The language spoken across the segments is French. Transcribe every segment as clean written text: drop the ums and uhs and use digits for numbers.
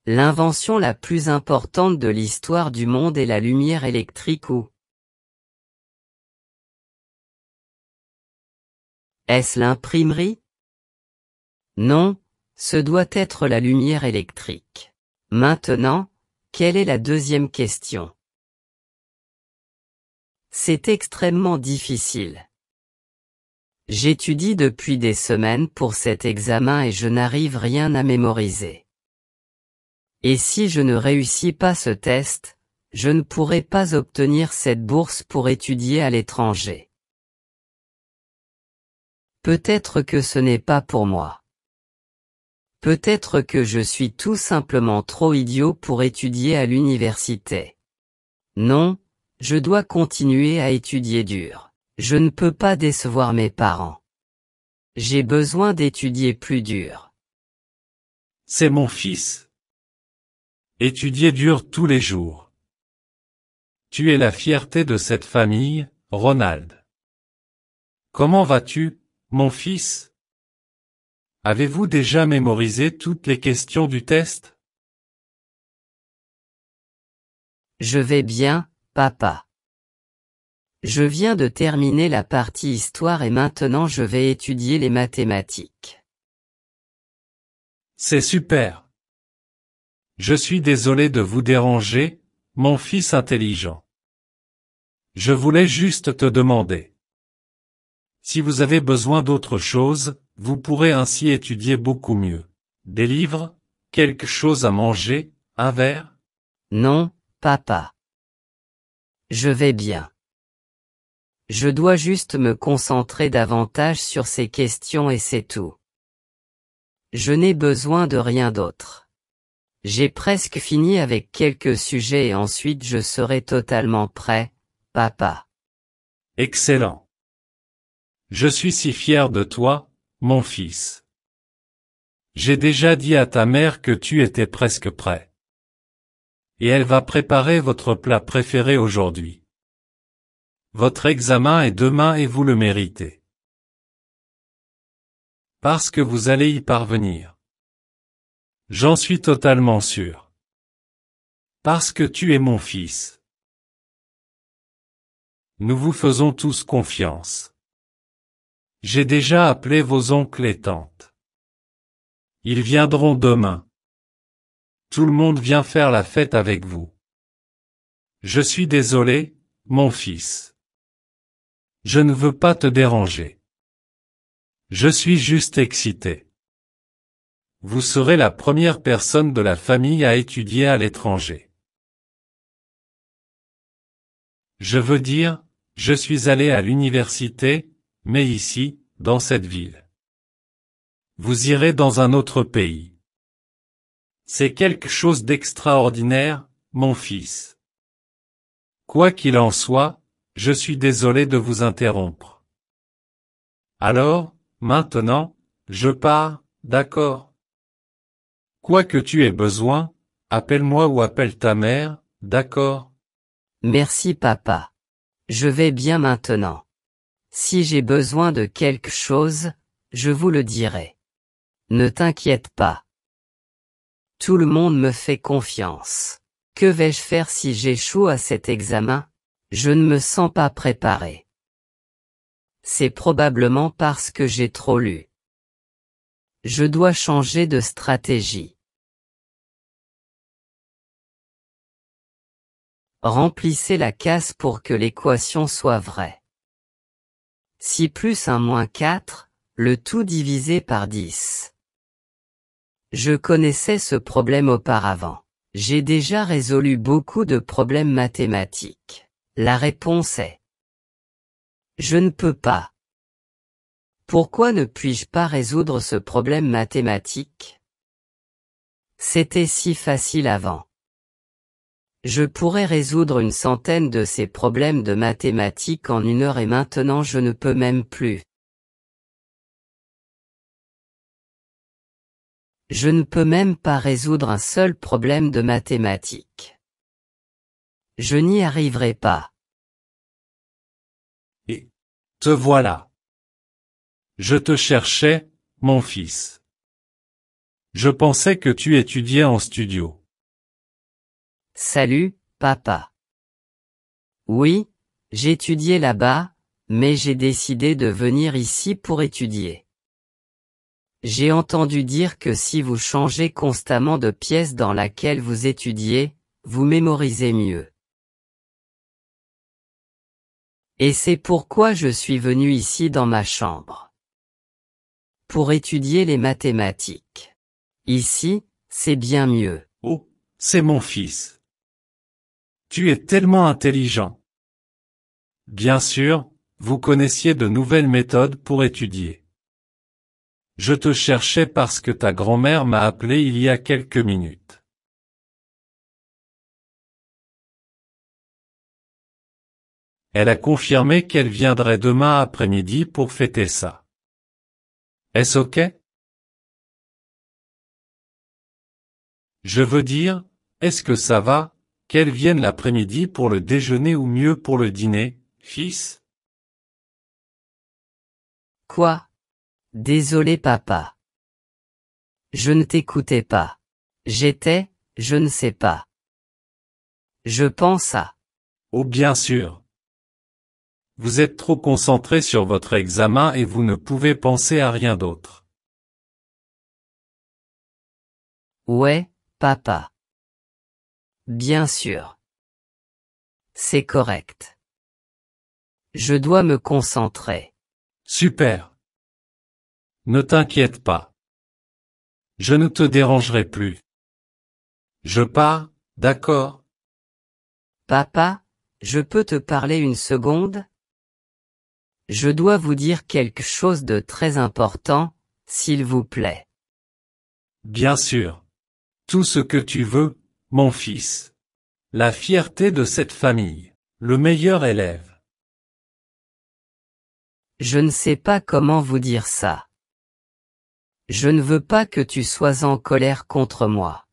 L'invention la plus importante de l'histoire du monde est la lumière électrique ou est-ce l'imprimerie? Non, ce doit être la lumière électrique. Maintenant, quelle est la deuxième question? C'est extrêmement difficile. J'étudie depuis des semaines pour cet examen et je n'arrive rien à mémoriser. Et si je ne réussis pas ce test, je ne pourrai pas obtenir cette bourse pour étudier à l'étranger. Peut-être que ce n'est pas pour moi. Peut-être que je suis tout simplement trop idiot pour étudier à l'université. Non, je dois continuer à étudier dur. Je ne peux pas décevoir mes parents. J'ai besoin d'étudier plus dur. C'est mon fils. Étudier dur tous les jours. Tu es la fierté de cette famille, Ronald. Comment vas-tu, mon fils? Avez-vous déjà mémorisé toutes les questions du test? Je vais bien, papa. Je viens de terminer la partie histoire et maintenant je vais étudier les mathématiques. C'est super. Je suis désolé de vous déranger, mon fils intelligent. Je voulais juste te demander. Si vous avez besoin d'autre chose, vous pourrez ainsi étudier beaucoup mieux. Des livres, quelque chose à manger, un verre? Non, papa. Je vais bien. Je dois juste me concentrer davantage sur ces questions et c'est tout. Je n'ai besoin de rien d'autre. J'ai presque fini avec quelques sujets et ensuite je serai totalement prêt, papa. Excellent. Je suis si fier de toi, mon fils. J'ai déjà dit à ta mère que tu étais presque prêt. Et elle va préparer votre plat préféré aujourd'hui. Votre examen est demain et vous le méritez. Parce que vous allez y parvenir. J'en suis totalement sûr. Parce que tu es mon fils. Nous vous faisons tous confiance. J'ai déjà appelé vos oncles et tantes. Ils viendront demain. Tout le monde vient faire la fête avec vous. Je suis désolé, mon fils. Je ne veux pas te déranger. Je suis juste excité. Vous serez la première personne de la famille à étudier à l'étranger. Je veux dire, je suis allé à l'université, mais ici, dans cette ville. Vous irez dans un autre pays. C'est quelque chose d'extraordinaire, mon fils. Quoi qu'il en soit, je suis désolé de vous interrompre. Alors, maintenant, je pars, d'accord? Quoi que tu aies besoin, appelle-moi ou appelle ta mère, d'accord? Merci papa. Je vais bien maintenant. Si j'ai besoin de quelque chose, je vous le dirai. Ne t'inquiète pas. Tout le monde me fait confiance. Que vais-je faire si j'échoue à cet examen? Je ne me sens pas préparé. C'est probablement parce que j'ai trop lu. Je dois changer de stratégie. Remplissez la case pour que l'équation soit vraie. 6 plus 1 moins 4, le tout divisé par 10. Je connaissais ce problème auparavant. J'ai déjà résolu beaucoup de problèmes mathématiques. La réponse est: je ne peux pas. Pourquoi ne puis-je pas résoudre ce problème mathématique? C'était si facile avant. Je pourrais résoudre une centaine de ces problèmes de mathématiques en 1 heure et maintenant je ne peux même plus. Je ne peux même pas résoudre un seul problème de mathématiques. Je n'y arriverai pas. Et te voilà. Je te cherchais, mon fils. Je pensais que tu étudiais en studio. Salut, papa. Oui, j'étudiais là-bas, mais j'ai décidé de venir ici pour étudier. J'ai entendu dire que si vous changez constamment de pièce dans laquelle vous étudiez, vous mémorisez mieux. Et c'est pourquoi je suis venu ici dans ma chambre. Pour étudier les mathématiques. Ici, c'est bien mieux. Oh, c'est mon fils. Tu es tellement intelligent. Bien sûr, vous connaissiez de nouvelles méthodes pour étudier. Je te cherchais parce que ta grand-mère m'a appelé il y a quelques minutes. Elle a confirmé qu'elle viendrait demain après-midi pour fêter ça. Est-ce ok? Je veux dire, est-ce que ça va, qu'elle vienne l'après-midi pour le déjeuner ou mieux pour le dîner, fils? Quoi? Désolé papa. Je ne t'écoutais pas. Je ne sais pas. Je pense à... Oh bien sûr. Vous êtes trop concentré sur votre examen et vous ne pouvez penser à rien d'autre. Ouais, papa. Bien sûr. C'est correct. Je dois me concentrer. Super. Ne t'inquiète pas. Je ne te dérangerai plus. Je pars, d'accord? Papa, je peux te parler une seconde? Je dois vous dire quelque chose de très important, s'il vous plaît. Bien sûr. Tout ce que tu veux, mon fils. La fierté de cette famille. Le meilleur élève. Je ne sais pas comment vous dire ça. Je ne veux pas que tu sois en colère contre moi.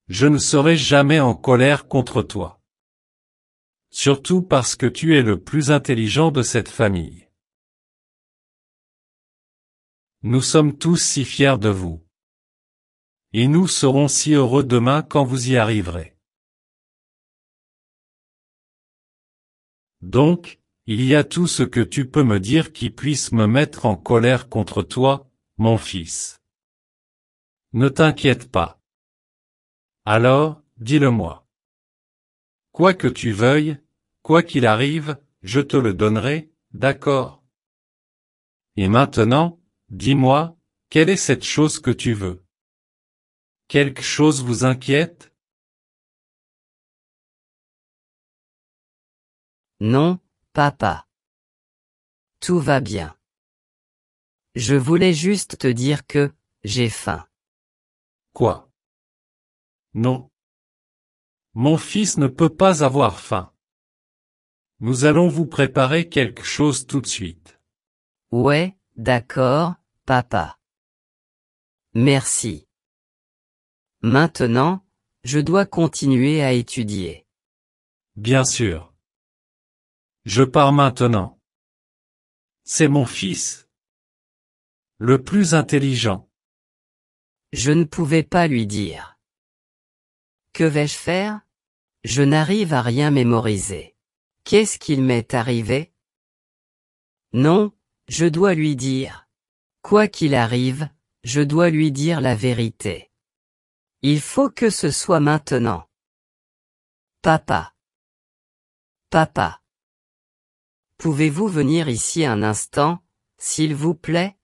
Je ne serai jamais en colère contre toi. Surtout parce que tu es le plus intelligent de cette famille. Nous sommes tous si fiers de vous. Et nous serons si heureux demain quand vous y arriverez. Donc, il y a tout ce que tu peux me dire qui puisse me mettre en colère contre toi, mon fils. Ne t'inquiète pas. Alors, dis-le-moi. Quoi que tu veuilles, quoi qu'il arrive, je te le donnerai, d'accord? Et maintenant, dis-moi, quelle est cette chose que tu veux? Quelque chose vous inquiète? Non, papa. Tout va bien. Je voulais juste te dire que, j'ai faim. Quoi? Non. Mon fils ne peut pas avoir faim. Nous allons vous préparer quelque chose tout de suite. Ouais, d'accord, papa. Merci. Maintenant, je dois continuer à étudier. Bien sûr. Je pars maintenant. C'est mon fils. Le plus intelligent. Je ne pouvais pas lui dire. Que vais-je faire? Je n'arrive à rien mémoriser. Qu'est-ce qu'il m'est arrivé? Non, je dois lui dire. Quoi qu'il arrive, je dois lui dire la vérité. Il faut que ce soit maintenant. Papa. Papa. Pouvez-vous venir ici un instant, s'il vous plaît?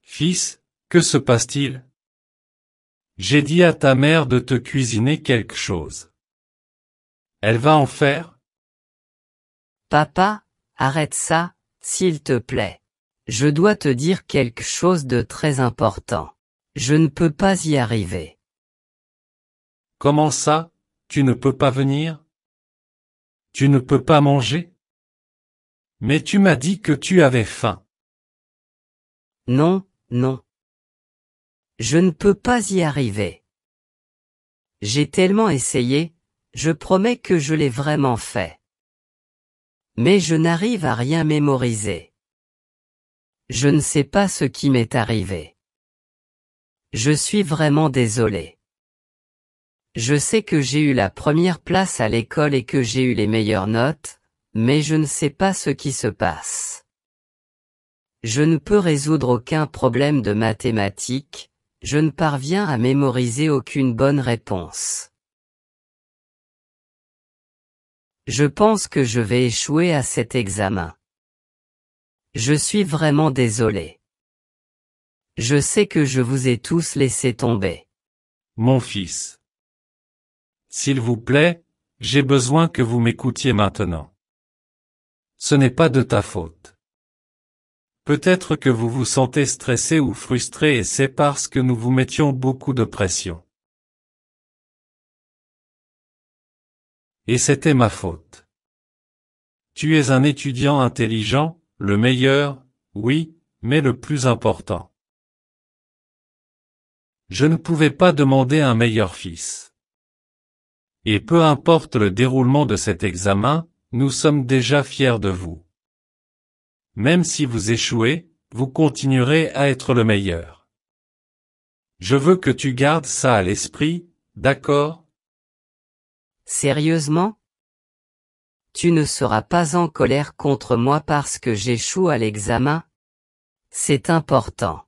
Fils, que se passe-t-il? J'ai dit à ta mère de te cuisiner quelque chose. Elle va en faire? Papa, arrête ça, s'il te plaît. Je dois te dire quelque chose de très important. Je ne peux pas y arriver. Comment ça, tu ne peux pas venir? Tu ne peux pas manger? Mais tu m'as dit que tu avais faim. Non, non. Je ne peux pas y arriver. J'ai tellement essayé, je promets que je l'ai vraiment fait. Mais je n'arrive à rien mémoriser. Je ne sais pas ce qui m'est arrivé. Je suis vraiment désolé. Je sais que j'ai eu la première place à l'école et que j'ai eu les meilleures notes, mais je ne sais pas ce qui se passe. Je ne peux résoudre aucun problème de mathématiques, je ne parviens à mémoriser aucune bonne réponse. Je pense que je vais échouer à cet examen. Je suis vraiment désolé. Je sais que je vous ai tous laissé tomber. Mon fils. S'il vous plaît, j'ai besoin que vous m'écoutiez maintenant. Ce n'est pas de ta faute. Peut-être que vous vous sentez stressé ou frustré et c'est parce que nous vous mettions beaucoup de pression. Et c'était ma faute. Tu es un étudiant intelligent, le meilleur, oui, mais le plus important. Je ne pouvais pas demander un meilleur fils. Et peu importe le déroulement de cet examen, nous sommes déjà fiers de vous. Même si vous échouez, vous continuerez à être le meilleur. Je veux que tu gardes ça à l'esprit, d'accord? Sérieusement? Tu ne seras pas en colère contre moi parce que j'échoue à l'examen? C'est important.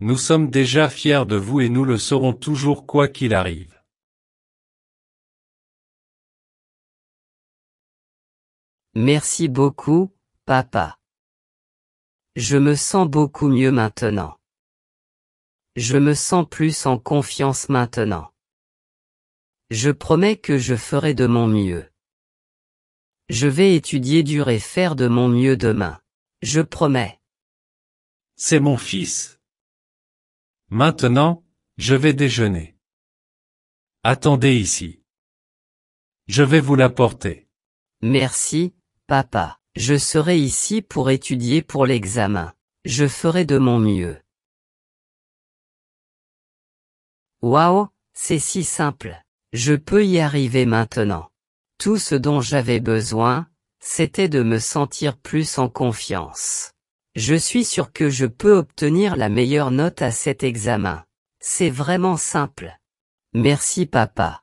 Nous sommes déjà fiers de vous et nous le serons toujours quoi qu'il arrive. Merci beaucoup, papa. Je me sens beaucoup mieux maintenant. Je me sens plus en confiance maintenant. Je promets que je ferai de mon mieux. Je vais étudier dur et faire de mon mieux demain. Je promets. C'est mon fils. Maintenant, je vais déjeuner. Attendez ici. Je vais vous l'apporter. Merci, papa. Je serai ici pour étudier pour l'examen. Je ferai de mon mieux. Waouh, c'est si simple. Je peux y arriver maintenant. Tout ce dont j'avais besoin, c'était de me sentir plus en confiance. Je suis sûr que je peux obtenir la meilleure note à cet examen. C'est vraiment simple. Merci papa.